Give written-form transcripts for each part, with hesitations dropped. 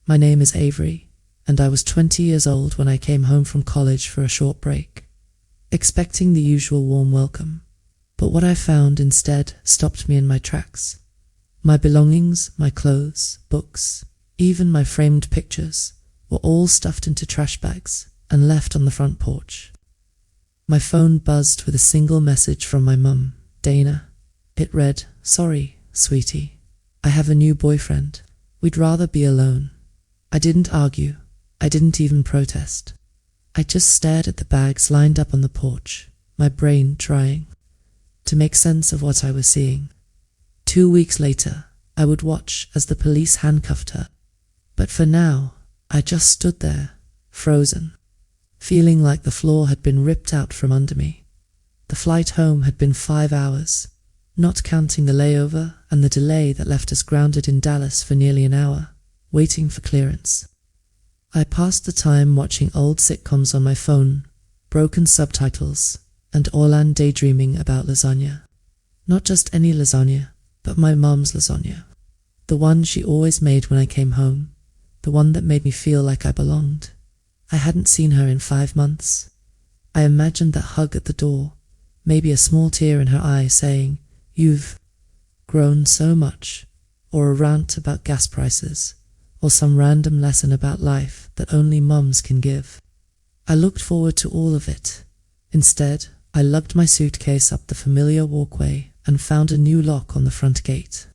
My name is Avery, and I was 20 years old when I came home from college for a short break, expecting the usual warm welcome. But what I found instead stopped me in my tracks. My belongings, my clothes, books, even my framed pictures, were all stuffed into trash bags and left on the front porch. My phone buzzed with a single message from my mum, Dana. It read, "Sorry, sweetie. I have a new boyfriend. We'd rather be alone." I didn't argue. I didn't even protest. I just stared at the bags lined up on the porch, my brain trying to make sense of what I was seeing. 2 weeks later, I would watch as the police handcuffed her. But for now, I just stood there, frozen, feeling like the floor had been ripped out from under me. The flight home had been 5 hours, not counting the layover and the delay that left us grounded in Dallas for nearly an hour, waiting for clearance. I passed the time watching old sitcoms on my phone, broken subtitles, and Orlan daydreaming about lasagna. Not just any lasagna, but my mum's lasagna. The one she always made when I came home, the one that made me feel like I belonged. I hadn't seen her in 5 months. I imagined that hug at the door, maybe a small tear in her eye saying, "You've grown so much," or a rant about gas prices, or some random lesson about life that only mums can give. I looked forward to all of it. Instead, I lugged my suitcase up the familiar walkway and found a new lock on the front gate.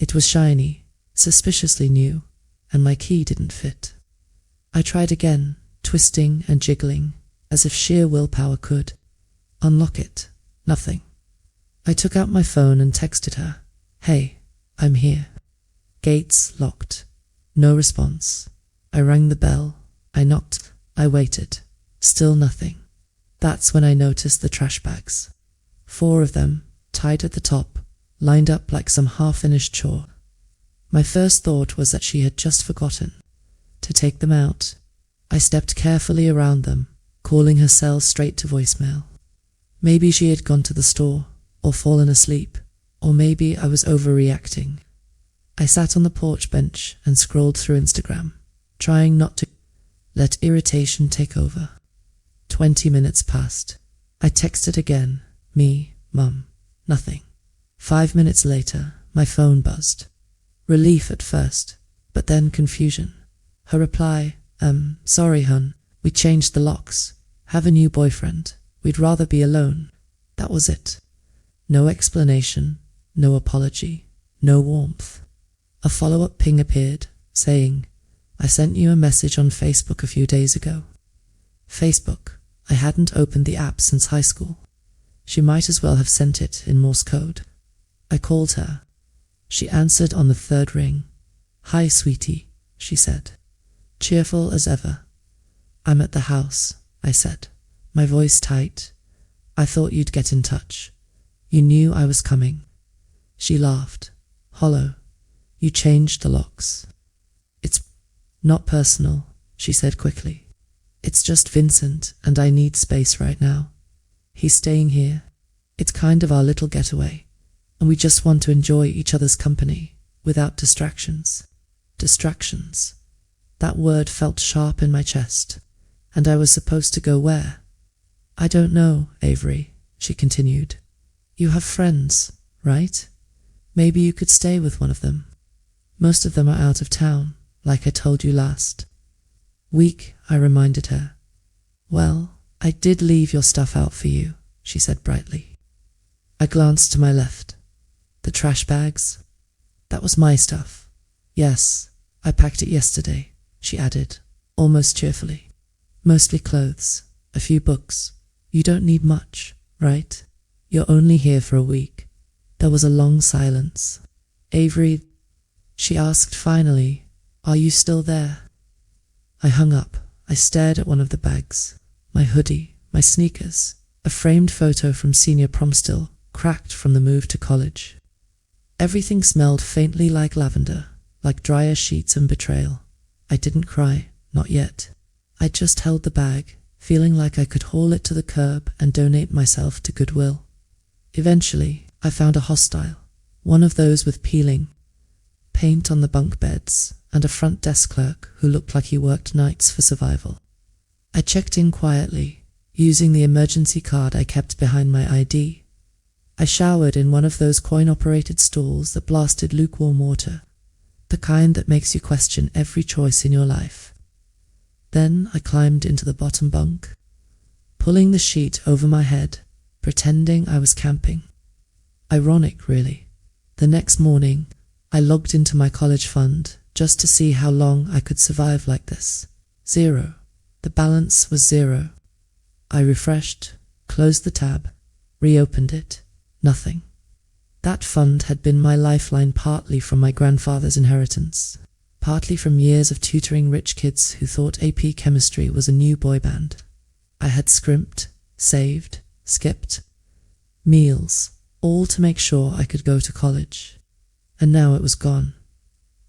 It was shiny, suspiciously new, and my key didn't fit. I tried again, twisting and jiggling, as if sheer willpower could. Unlock it. Nothing. I took out my phone and texted her, "Hey, I'm here." Gates locked. No response. I rang the bell. I knocked. I waited. Still nothing. That's when I noticed the trash bags. 4 of them, tied at the top, lined up like some half-finished chore. My first thought was that she had just forgotten to take them out. I stepped carefully around them, calling her cell straight to voicemail. Maybe she had gone to the store, or fallen asleep, or maybe I was overreacting. I sat on the porch bench and scrolled through Instagram, trying not to let irritation take over. 20 minutes passed. I texted again, "Me, Mum." Nothing. 5 minutes later, my phone buzzed. Relief at first, but then confusion. Her reply, "Sorry, hun, we changed the locks. Have a new boyfriend. We'd rather be alone." That was it. No explanation, no apology, no warmth. A follow-up ping appeared, saying, "I sent you a message on Facebook a few days ago." Facebook. I hadn't opened the app since high school. She might as well have sent it in Morse code. I called her. She answered on the 3rd ring. "Hi, sweetie," she said, cheerful as ever. "I'm at the house," I said, my voice tight. "I thought you'd get in touch. You knew I was coming." She laughed, hollow. "You changed the locks." "It's not personal," she said quickly. "It's just Vincent, and I need space right now. He's staying here. It's kind of our little getaway, and we just want to enjoy each other's company, without distractions." Distractions. That word felt sharp in my chest, and I was supposed to go where? "I don't know, Avery," she continued. "You have friends, right? Maybe you could stay with one of them. Most of them are out of town, like I told you last week," I reminded her. "Well, I did leave your stuff out for you," she said brightly. I glanced to my left. The trash bags. That was my stuff. "Yes, I packed it yesterday," she added, almost cheerfully. "Mostly clothes, a few books. You don't need much, right? You're only here for a week." There was a long silence. "Avery," she asked finally, "are you still there?" I hung up. I stared at one of the bags. My hoodie, my sneakers, a framed photo from senior prom still, cracked from the move to college. Everything smelled faintly like lavender, like dryer sheets and betrayal. I didn't cry, not yet. I just held the bag, feeling like I could haul it to the curb and donate myself to Goodwill. Eventually, I found a hostile, one of those with peeling paint on the bunk beds, and a front desk clerk who looked like he worked nights for survival. I checked in quietly, using the emergency card I kept behind my ID. I showered in one of those coin-operated stalls that blasted lukewarm water, the kind that makes you question every choice in your life. Then I climbed into the bottom bunk, pulling the sheet over my head, pretending I was camping. Ironic, really. The next morning, I logged into my college fund just to see how long I could survive like this. 0. The balance was 0. I refreshed, closed the tab, reopened it. Nothing. That fund had been my lifeline, partly from my grandfather's inheritance, partly from years of tutoring rich kids who thought AP chemistry was a new boy band. I had scrimped, saved, skipped, meals, all to make sure I could go to college. And now it was gone.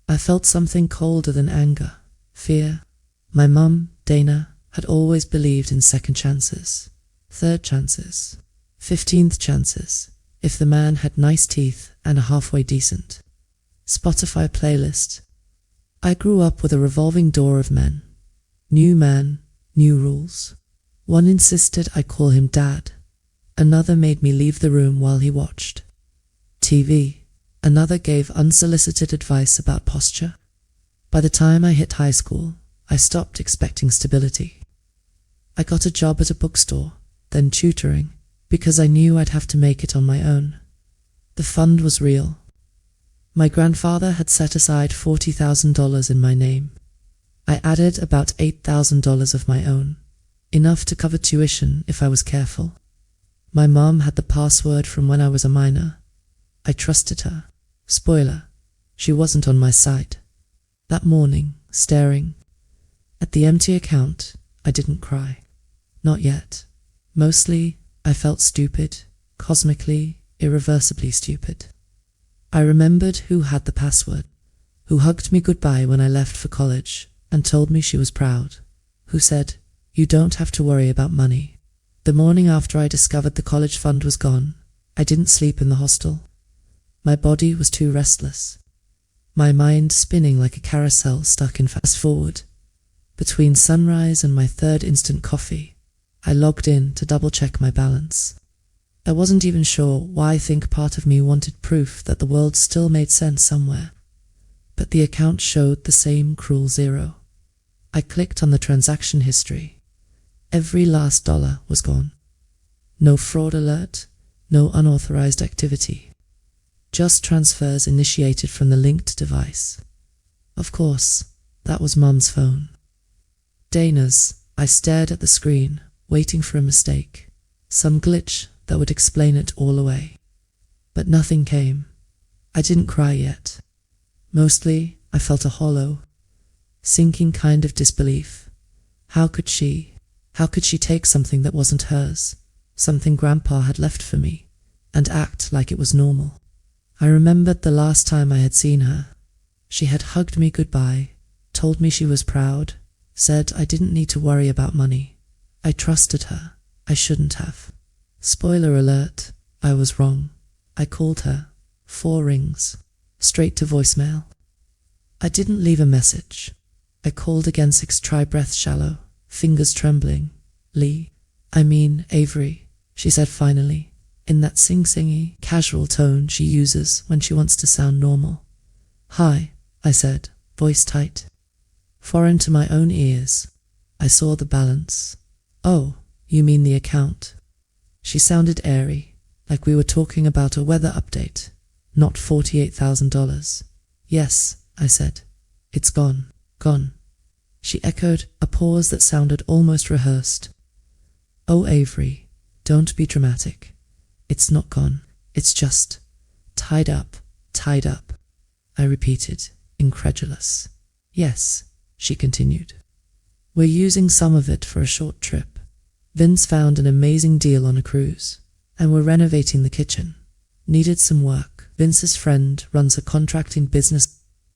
I felt something colder than anger, fear. My mum, Dana, had always believed in second chances, third chances, 15th chances, if the man had nice teeth and a halfway decent Spotify playlist. I grew up with a revolving door of men. New man, new rules. One insisted I call him Dad. Another made me leave the room while he watched TV. Another gave unsolicited advice about posture. By the time I hit high school, I stopped expecting stability. I got a job at a bookstore, then tutoring, because I knew I'd have to make it on my own. The fund was real. My grandfather had set aside $40,000 in my name. I added about $8,000 of my own, enough to cover tuition if I was careful. My mom had the password from when I was a minor. I trusted her. Spoiler, she wasn't on my side. That morning, staring at the empty account, I didn't cry. Not yet. Mostly, I felt stupid, cosmically, irreversibly stupid. I remembered who had the password, who hugged me goodbye when I left for college and told me she was proud, who said, "You don't have to worry about money." The morning after I discovered the college fund was gone, I didn't sleep in the hostel. My body was too restless, my mind spinning like a carousel stuck in fast forward. Between sunrise and my third instant coffee, I logged in to double-check my balance. I wasn't even sure why. I think part of me wanted proof that the world still made sense somewhere. But the account showed the same cruel 0. I clicked on the transaction history. Every last dollar was gone. No fraud alert, no unauthorized activity. Just transfers initiated from the linked device. Of course, that was Mum's phone. Dana's. I stared at the screen, waiting for a mistake, some glitch that would explain it all away. But nothing came. I didn't cry yet. Mostly, I felt a hollow, sinking kind of disbelief. How could she take something that wasn't hers, something Grandpa had left for me, and act like it was normal? I remembered the last time I had seen her. She had hugged me goodbye, told me she was proud, said I didn't need to worry about money. I trusted her. I shouldn't have. Spoiler alert, I was wrong. I called her. 4 rings. Straight to voicemail. I didn't leave a message. I called again 6 breaths shallow, fingers trembling. Avery, she said finally, in that sing-singy, casual tone she uses when she wants to sound normal. "Hi," I said, voice tight. Foreign to my own ears. I saw the balance. "Oh, you mean the account?" She sounded airy, like we were talking about a weather update, not $48,000. "Yes," I said. "It's gone. Gone." She echoed, a pause that sounded almost rehearsed. "Oh, Avery, don't be dramatic. It's not gone. It's just tied up, tied up." I repeated, incredulous. "Yes," she continued. "We're using some of it for a short trip. Vince found an amazing deal on a cruise, and we're renovating the kitchen. Needed some work. Vince's friend runs a contracting business.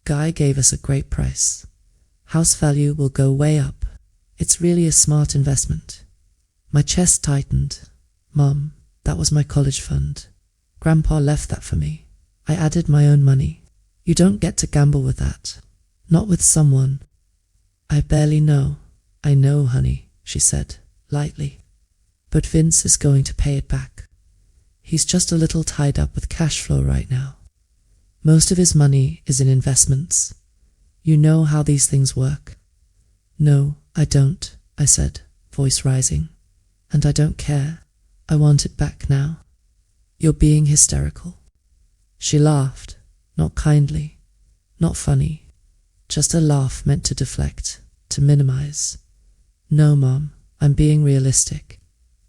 Guy gave us a great price. House value will go way up. It's really a smart investment." My chest tightened. "Mom, that was my college fund. Grandpa left that for me. I added my own money. You don't get to gamble with that. Not with someone I barely know. I know, honey, she said, lightly. But Vince is going to pay it back. He's just a little tied up with cash flow right now. Most of his money is in investments. You know how these things work. No, I don't, I said, voice rising. And I don't care. I want it back now. You're being hysterical. She laughed, not kindly, not funny, just a laugh meant to deflect, to minimize. No, Mom, I'm being realistic.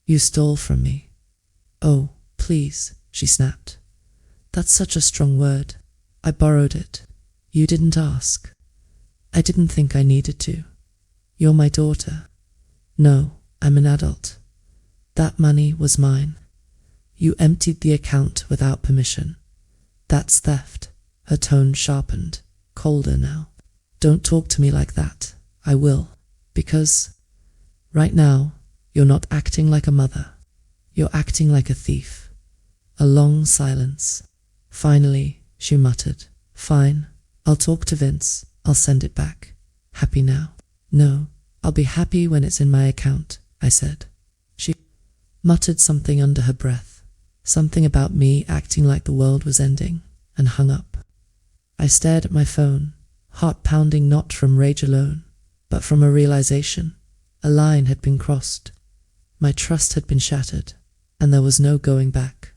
You stole from me. Oh, please, she snapped. That's such a strong word. I borrowed it. You didn't ask. I didn't think I needed to. You're my daughter. No, I'm an adult. That money was mine. You emptied the account without permission. That's theft. Her tone sharpened, colder now. Don't talk to me like that. I will. Because right now, you're not acting like a mother. You're acting like a thief. A long silence. Finally, she muttered, Fine, I'll talk to Vince. I'll send it back. Happy now? No, I'll be happy when it's in my account, I said. She muttered something under her breath, something about me acting like the world was ending, and hung up. I stared at my phone, heart pounding not from rage alone, but from a realization. A line had been crossed. My trust had been shattered, and there was no going back.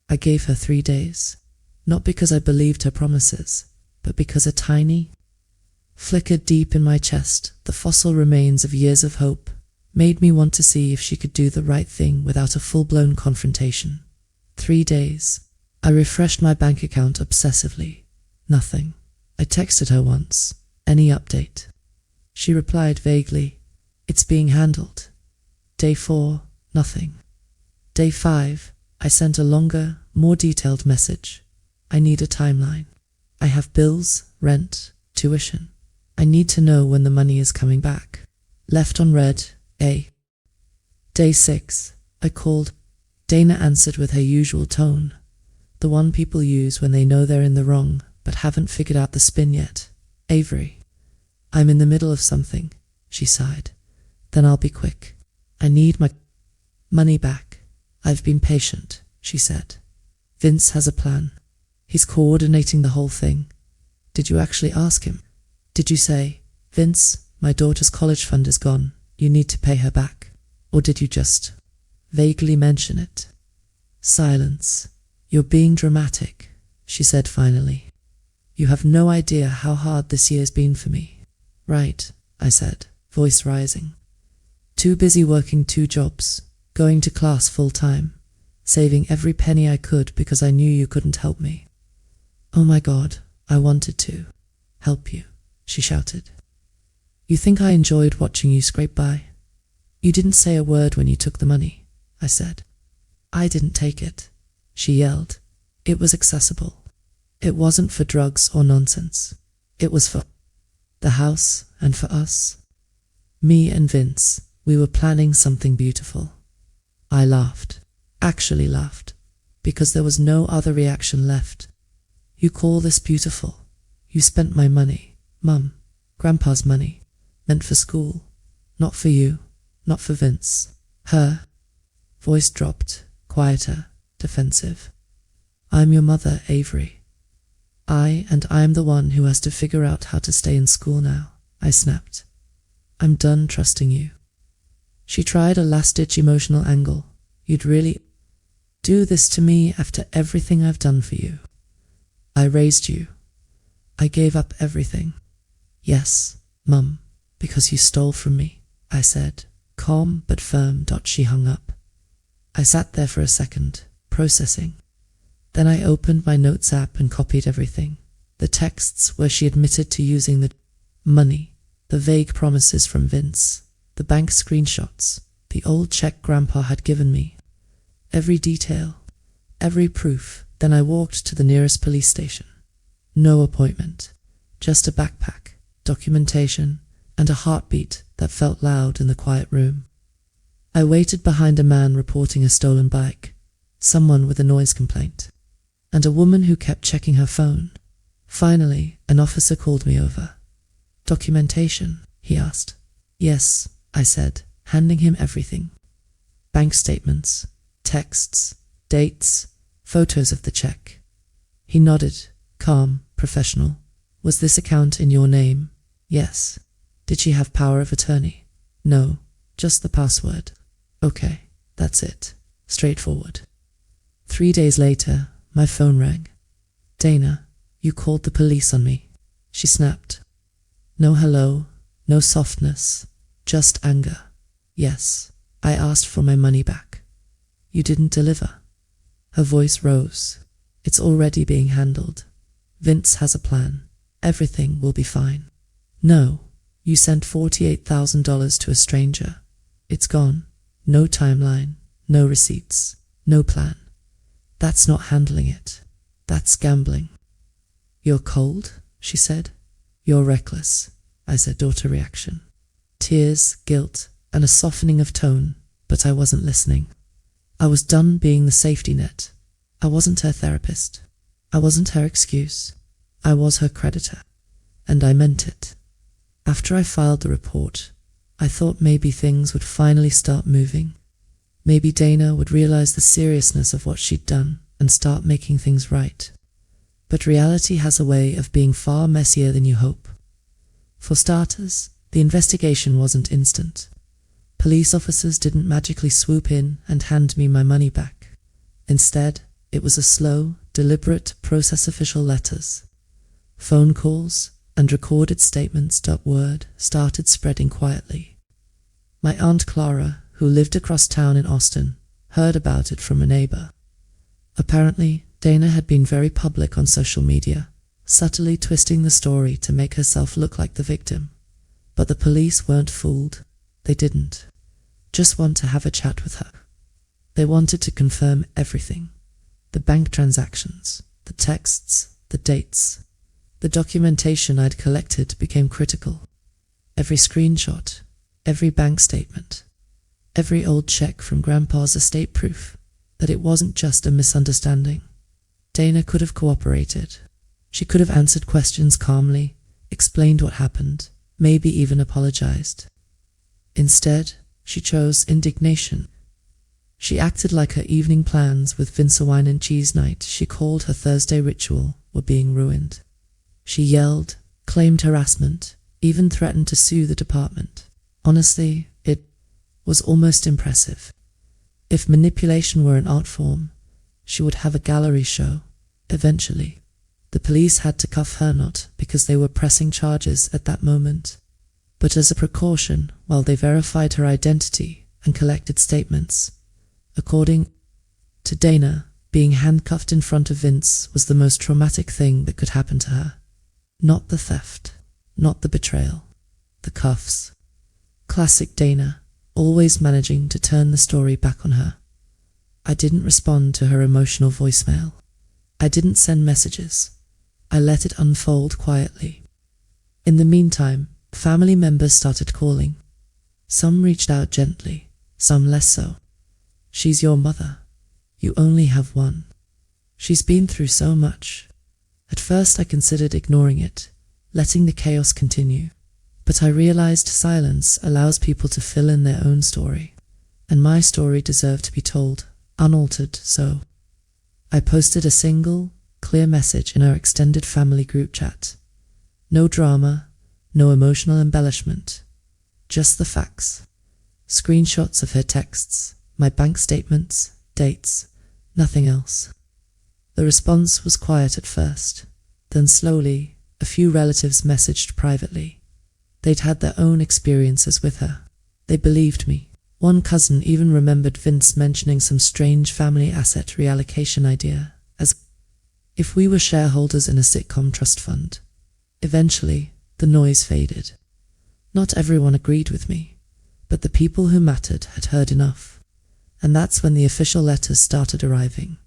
I gave her 3 days, not because I believed her promises, but because a tiny flickered deep in my chest, the fossil remains of years of hope, made me want to see if she could do the right thing without a full-blown confrontation. 3 days. I refreshed my bank account obsessively. Nothing. I texted her once. Any update? She replied vaguely, It's being handled. Day 4, nothing. Day 5, I sent a longer, more detailed message. I need a timeline. I have bills, rent, tuition. I need to know when the money is coming back. Left on red, A. Day 6, I called. Dana answered with her usual tone, the one people use when they know they're in the wrong but haven't figured out the spin yet. Avery. I'm in the middle of something, she sighed. Then I'll be quick. I need my money back. I've been patient, she said. Vince has a plan. He's coordinating the whole thing. Did you actually ask him? Did you say, Vince, my daughter's college fund is gone. You need to pay her back? Or did you just vaguely mention it? Silence. You're being dramatic, she said finally. You have no idea how hard this year's been for me. Right, I said, voice rising. Too busy working 2 jobs, going to class full-time, saving every penny I could because I knew you couldn't help me. Oh my God, I wanted to help you, she shouted. You think I enjoyed watching you scrape by? You didn't say a word when you took the money, I said. I didn't take it, she yelled. It was accessible. It wasn't for drugs or nonsense. It was for the house and for us. Me and Vince, we were planning something beautiful. I laughed, actually laughed, because there was no other reaction left. You call this beautiful? You spent my money, Mum, Grandpa's money, meant for school, not for you, not for Vince. Her voice dropped, quieter, defensive. I'm your mother, Avery. I'm the one who has to figure out how to stay in school now, I snapped. I'm done trusting you. She tried a last-ditch emotional angle. You'd really do this to me after everything I've done for you. I raised you. I gave up everything. Yes, Mum, because you stole from me, I said, calm but firm. She hung up. I sat there for a second, processing. Then I opened my notes app and copied everything. The texts where she admitted to using the money, the vague promises from Vince, the bank screenshots, the old check Grandpa had given me. Every detail, every proof. Then I walked to the nearest police station. No appointment, just a backpack, documentation, and a heartbeat that felt loud in the quiet room. I waited behind a man reporting a stolen bike, someone with a noise complaint, and a woman who kept checking her phone. Finally, an officer called me over. "Documentation?" he asked. "Yes," I said, handing him everything. Bank statements, texts, dates, photos of the check. He nodded, calm, professional. "Was this account in your name?" "Yes." "Did she have power of attorney?" "No, just the password." "Okay, that's it. Straightforward." 3 days later, my phone rang. "Dana, you called the police on me." She snapped. No hello, no softness, just anger. "Yes, I asked for my money back. You didn't deliver." Her voice rose. "It's already being handled. Vince has a plan. Everything will be fine." "No, you sent $48,000 to a stranger. It's gone. No timeline, no receipts, no plan. That's not handling it. That's gambling." "You're cold," she said. "You're reckless," I said, daughter reaction. Tears, guilt, and a softening of tone, but I wasn't listening. I was done being the safety net. I wasn't her therapist. I wasn't her excuse. I was her creditor. And I meant it. After I filed the report, I thought maybe things would finally start moving. Maybe Dana would realize the seriousness of what she'd done and start making things right. But reality has a way of being far messier than you hope. For starters, the investigation wasn't instant. Police officers didn't magically swoop in and hand me my money back. Instead, it was a slow, deliberate process. Official letters, phone calls, and recorded statements. Word started spreading quietly. My Aunt Clara, who lived across town in Austin, heard about it from a neighbor. Apparently, Dana had been very public on social media, subtly twisting the story to make herself look like the victim. But the police weren't fooled. They didn't just want to have a chat with her. They wanted to confirm everything. The bank transactions, the texts, the dates. The documentation I'd collected became critical. Every screenshot, every bank statement, every old check from Grandpa's estate, proof that it wasn't just a misunderstanding. Dana could have cooperated. She could have answered questions calmly, explained what happened, maybe even apologized. Instead, she chose indignation. She acted like her evening plans with Vince, a wine and cheese night she called her Thursday ritual, were being ruined. She yelled, claimed harassment, even threatened to sue the department. Honestly, it was almost impressive. If manipulation were an art form, she would have a gallery show, eventually. The police had to cuff her, not because they were pressing charges at that moment, but as a precaution while they verified her identity and collected statements. According to Dana, being handcuffed in front of Vince was the most traumatic thing that could happen to her. Not the theft, not the betrayal, the cuffs. Classic Dana, always managing to turn the story back on her. I didn't respond to her emotional voicemail. I didn't send messages. I let it unfold quietly. In the meantime, family members started calling. Some reached out gently, some less so. "She's your mother. You only have one. She's been through so much." At first I considered ignoring it, letting the chaos continue. But I realized silence allows people to fill in their own story, and my story deserved to be told, unaltered. So I posted a single, clear message in our extended family group chat. No drama, no emotional embellishment, just the facts. Screenshots of her texts, my bank statements, dates, nothing else. The response was quiet at first. Then slowly, a few relatives messaged privately. They'd had their own experiences with her. They believed me. One cousin even remembered Vince mentioning some strange family asset reallocation idea, as if we were shareholders in a sitcom trust fund. Eventually, the noise faded. Not everyone agreed with me, but the people who mattered had heard enough. And that's when the official letters started arriving.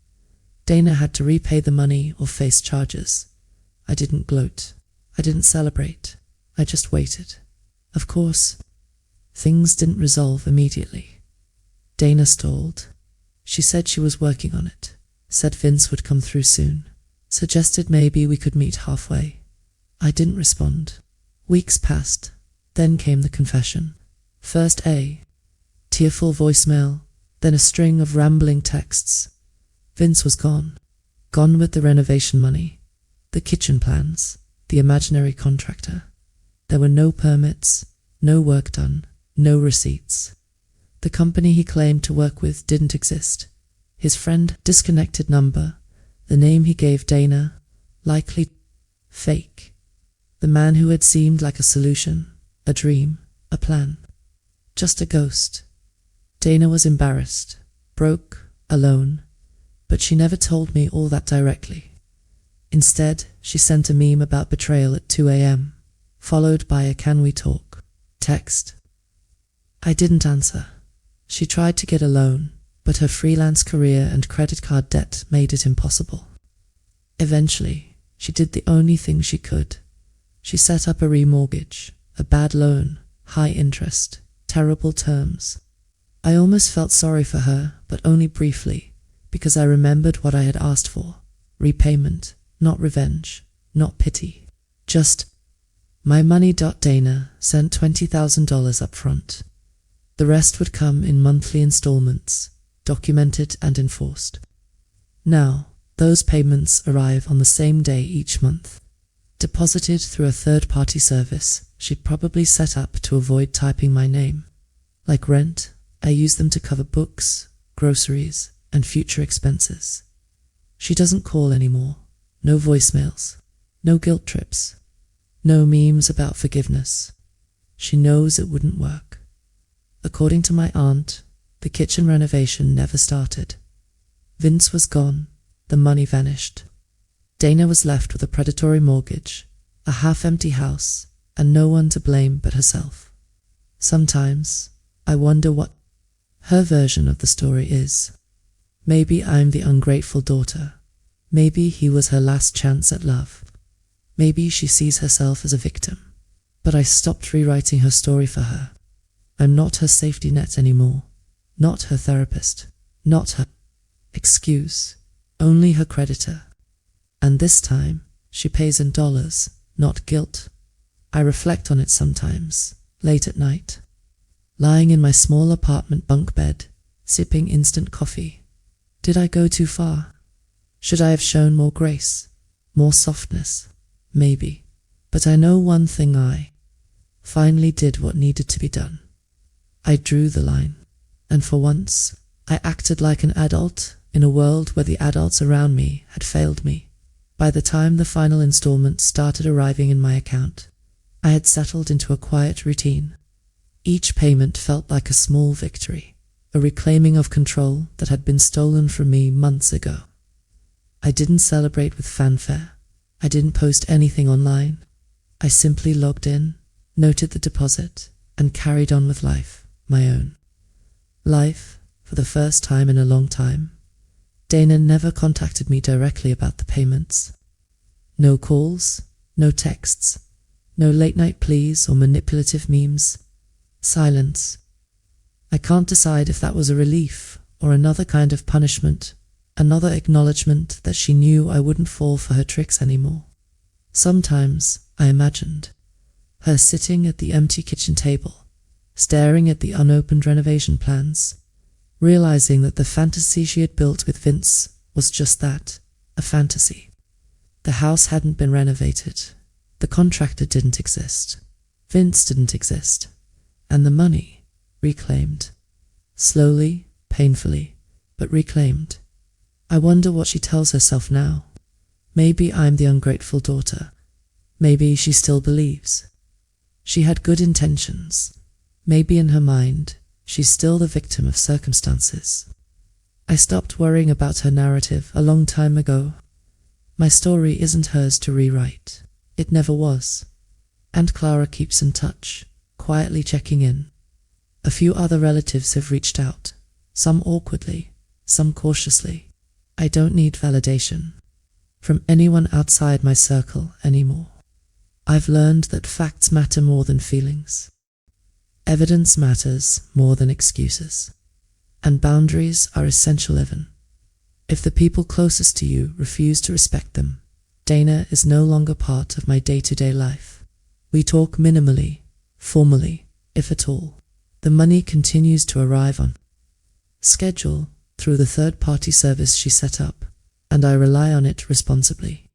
Dana had to repay the money or face charges. I didn't gloat. I didn't celebrate. I just waited. Of course, things didn't resolve immediately. Dana stalled. She said she was working on it, said Vince would come through soon. Suggested maybe we could meet halfway. I didn't respond. Weeks passed. Then came the confession. First a tearful voicemail, then a string of rambling texts. Vince was gone. Gone with the renovation money, the kitchen plans, the imaginary contractor. There were no permits, no work done, no receipts. The company he claimed to work with didn't exist. His friend, disconnected number. The name he gave Dana, likely fake. The man who had seemed like a solution, a dream, a plan. Just a ghost. Dana was embarrassed, broke, alone, but she never told me all that directly. Instead, she sent a meme about betrayal at 2 a.m., followed by a "can we talk" text. I didn't answer. She tried to get a loan, but her freelance career and credit card debt made it impossible. Eventually, she did the only thing she could. She set up a remortgage, a bad loan, high interest, terrible terms. I almost felt sorry for her, but only briefly, because I remembered what I had asked for. Repayment, not revenge, not pity. Just my money. Dana sent $20,000 up front. The rest would come in monthly installments, documented and enforced. Now, those payments arrive on the same day each month, deposited through a third-party service she'd probably set up to avoid typing my name. Like rent, I use them to cover books, groceries, and future expenses. She doesn't call anymore. No voicemails. No guilt trips. No memes about forgiveness. She knows it wouldn't work. According to my aunt, the kitchen renovation never started. Vince was gone. The money vanished. Dana was left with a predatory mortgage, a half-empty house, and no one to blame but herself. Sometimes, I wonder what her version of the story is. Maybe I'm the ungrateful daughter. Maybe he was her last chance at love. Maybe she sees herself as a victim. But I stopped rewriting her story for her. I'm not her safety net anymore. Not her therapist. Not her excuse. Only her creditor. And this time, she pays in dollars, not guilt. I reflect on it sometimes, late at night. Lying in my small apartment bunk bed, sipping instant coffee. Did I go too far? Should I have shown more grace, more softness? Maybe. But I know one thing: I finally did what needed to be done. I drew the line. And for once, I acted like an adult in a world where the adults around me had failed me. By the time the final installment started arriving in my account, I had settled into a quiet routine. Each payment felt like a small victory, a reclaiming of control that had been stolen from me months ago. I didn't celebrate with fanfare. I didn't post anything online. I simply logged in, noted the deposit, and carried on with life, my own. Life, for the first time in a long time. Dana never contacted me directly about the payments. No calls, no texts, no late-night pleas or manipulative memes. Silence. I can't decide if that was a relief or another kind of punishment, another acknowledgement that she knew I wouldn't fall for her tricks anymore. Sometimes, I imagined, her sitting at the empty kitchen table, staring at the unopened renovation plans, realizing that the fantasy she had built with Vince was just that, a fantasy. The house hadn't been renovated. The contractor didn't exist. Vince didn't exist. And the money, reclaimed. Slowly, painfully, but reclaimed. I wonder what she tells herself now. Maybe I'm the ungrateful daughter. Maybe she still believes. She had good intentions. Maybe in her mind, she's still the victim of circumstances. I stopped worrying about her narrative a long time ago. My story isn't hers to rewrite. It never was. Aunt Clara keeps in touch, quietly checking in. A few other relatives have reached out, some awkwardly, some cautiously. I don't need validation from anyone outside my circle anymore. I've learned that facts matter more than feelings. Evidence matters more than excuses. And boundaries are essential even. If the people closest to you refuse to respect them, Dana is no longer part of my day-to-day life. We talk minimally, formally, if at all. The money continues to arrive on schedule through the third-party service she set up, and I rely on it responsibly.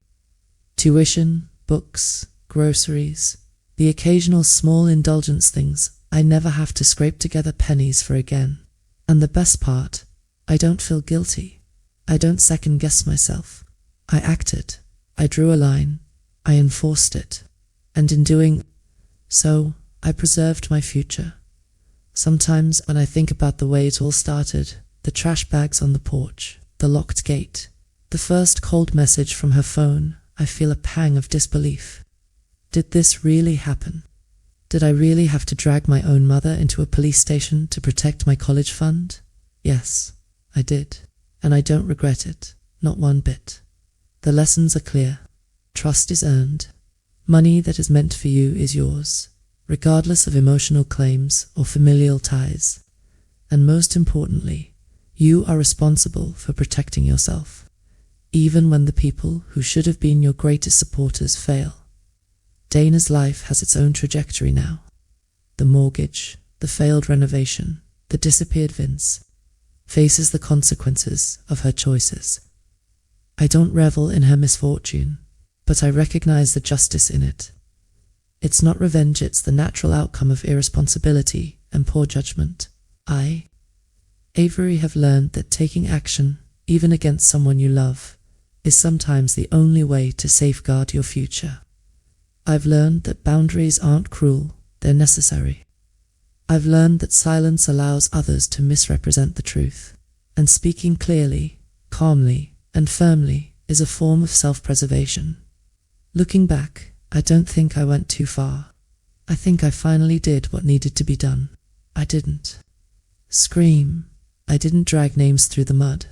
Tuition, books, groceries, the occasional small indulgence things I never have to scrape together pennies for again. And the best part, I don't feel guilty. I don't second-guess myself. I acted. I drew a line. I enforced it. And in doing so, I preserved my future. Sometimes when I think about the way it all started, the trash bags on the porch, the locked gate, the first cold message from her phone, I feel a pang of disbelief. Did this really happen? Did I really have to drag my own mother into a police station to protect my college fund? Yes, I did. And I don't regret it, not one bit. The lessons are clear. Trust is earned. Money that is meant for you is yours, regardless of emotional claims or familial ties. And most importantly, you are responsible for protecting yourself, even when the people who should have been your greatest supporters fail. Dana's life has its own trajectory now. The mortgage, the failed renovation, the disappeared Vince, faces the consequences of her choices. I don't revel in her misfortune, but I recognize the justice in it. It's not revenge, it's the natural outcome of irresponsibility and poor judgment. I, Avery, have learned that taking action, even against someone you love, is sometimes the only way to safeguard your future. I've learned that boundaries aren't cruel, they're necessary. I've learned that silence allows others to misrepresent the truth, and speaking clearly, calmly, and firmly is a form of self-preservation. Looking back, I don't think I went too far. I think I finally did what needed to be done. I didn't scream. I didn't drag names through the mud.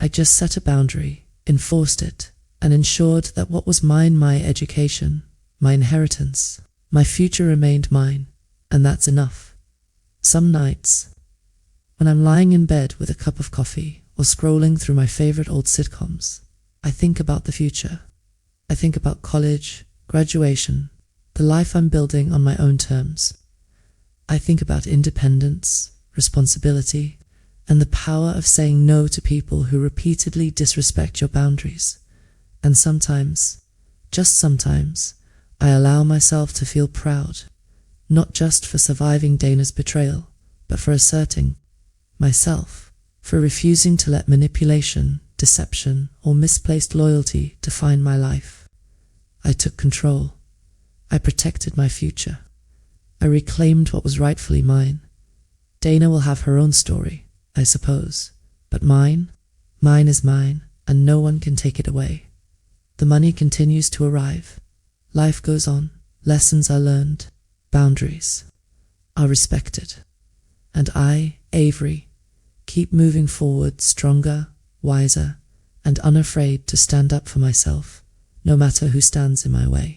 I just set a boundary, enforced it, and ensured that what was mine, my education, my inheritance, my future, remained mine, and that's enough. Some nights, when I'm lying in bed with a cup of coffee or scrolling through my favorite old sitcoms, I think about the future. I think about college, graduation, the life I'm building on my own terms. I think about independence, responsibility, and the power of saying no to people who repeatedly disrespect your boundaries. And sometimes, just sometimes, I allow myself to feel proud, not just for surviving Dana's betrayal, but for asserting myself, for refusing to let manipulation, deception, or misplaced loyalty define my life. I took control. I protected my future. I reclaimed what was rightfully mine. Dana will have her own story, I suppose, but mine is mine, and no one can take it away. The money continues to arrive. Life goes on. Lessons are learned. Boundaries are respected. And I, Avery, keep moving forward, stronger, wiser, and unafraid to stand up for myself, no matter who stands in my way.